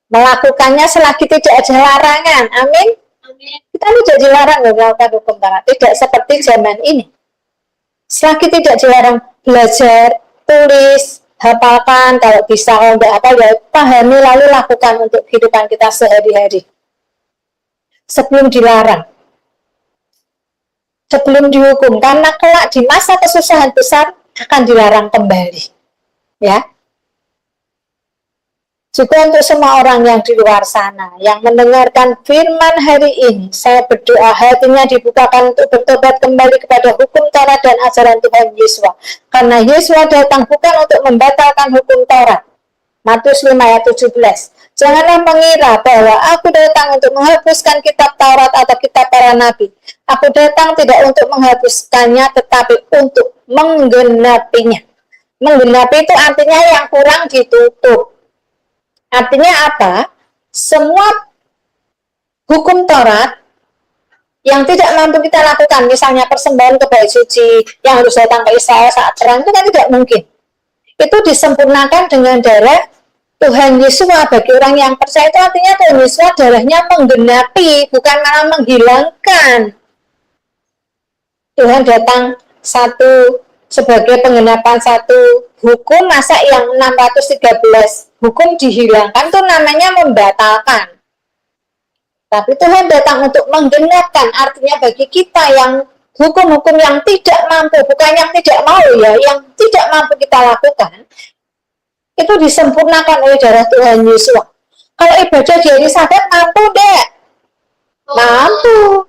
Melakukannya selagi tidak ada larangan. Amin. Kita tidak dilarang melakukan hukum Taurat. Tidak seperti zaman ini. Selagi tidak dilarang belajar, tulis, hafalkan, kalau bisa, kalau enggak apa ya pahami lalu lakukan untuk kehidupan kita sehari-hari. Sebelum dilarang, sebelum dihukum, karena kelak di masa kesusahan besar akan dilarang kembali, ya. Juga untuk semua orang yang di luar sana yang mendengarkan firman hari ini, saya berdoa hatinya dibukakan untuk bertobat kembali kepada hukum Taurat dan ajaran Tuhan Yesus. Karena Yesus datang bukan untuk membatalkan hukum Taurat. Matius 5 ayat 17. Janganlah mengira bahwa aku datang untuk menghapuskan kitab Taurat atau kitab para nabi. Aku datang tidak untuk menghapuskannya, tetapi untuk menggenapinya. Menggenapi itu artinya yang kurang ditutup. Artinya apa? Semua hukum Taurat yang tidak mampu kita lakukan, misalnya persembahan ke bait suci yang harus datang ke Israel saat perang, itu kan tidak mungkin. Itu disempurnakan dengan darah Tuhan Yesus. Bagi orang yang percaya itu artinya Tuhan Yesus darahnya menggenapi, bukan malah menghilangkan. Tuhan datang sebagai penggenapan satu hukum, masa yang 613 hukum dihilangkan, itu namanya membatalkan. Tapi Tuhan datang untuk menggenapkan, artinya bagi kita yang hukum-hukum yang tidak mampu, bukan yang tidak mau ya, yang tidak mampu kita lakukan, itu disempurnakan oleh darah Tuhan Yesus. Kalau ibadah di hari Sabat mampu dek? Mampu.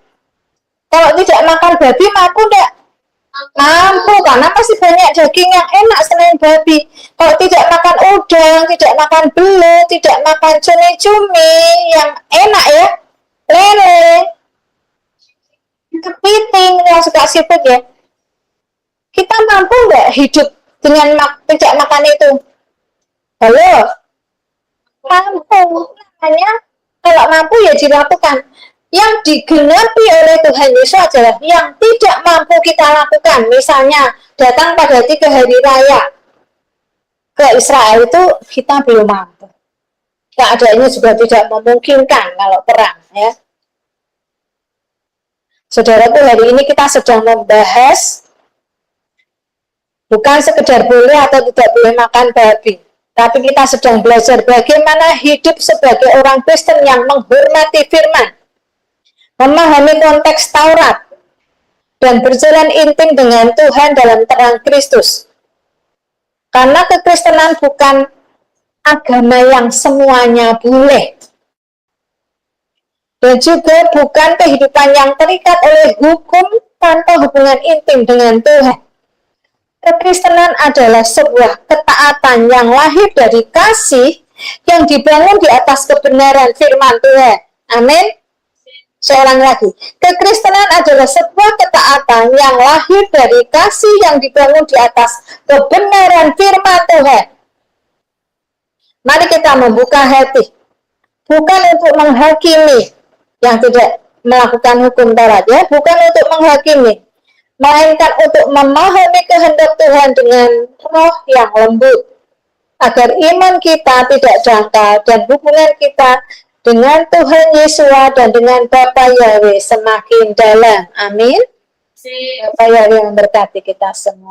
Kalau tidak makan babi mampu dek? Mampu, karena masih banyak daging yang enak selain babi. Kalau tidak makan udang, tidak makan belut, tidak makan cumi-cumi yang enak ya, lele, kepiting yang suka siput ya, kita mampu nggak hidup dengan tidak makan itu? Halo, mampu. Makanya kalau mampu ya dilakukan. Yang digenapi oleh Tuhan Yesus adalah yang tidak mampu kita lakukan. Misalnya datang pada 3 hari raya ke Israel, itu kita belum mampu. Keadaannya juga tidak memungkinkan kalau perang ya. Saudaraku, hari ini kita sedang membahas bukan sekedar boleh atau tidak boleh makan babi, tapi kita sedang belajar bagaimana hidup sebagai orang Kristen yang menghormati firman, memahami konteks Taurat, dan berjalan intim dengan Tuhan dalam terang Kristus. Karena kekristenan bukan agama yang semuanya boleh, dan juga bukan kehidupan yang terikat oleh hukum tanpa hubungan intim dengan Tuhan. Kekristenan adalah sebuah ketaatan yang lahir dari kasih yang dibangun di atas kebenaran firman Tuhan. Amin. Seorang lagi, kekristenan adalah sebuah ketaatan yang lahir dari kasih yang dibangun di atas kebenaran firman Tuhan. Mari kita membuka hati, bukan untuk menghakimi yang tidak melakukan hukum Taurat ya, bukan untuk menghakimi, melainkan untuk memahami kehendak Tuhan dengan roh yang lembut, agar iman kita tidak dangkal dan hubungan kita dengan Tuhan Yesus dan dengan Bapa Yahweh semakin dalam. Amin. Bapa Yahweh memberkati kita semua.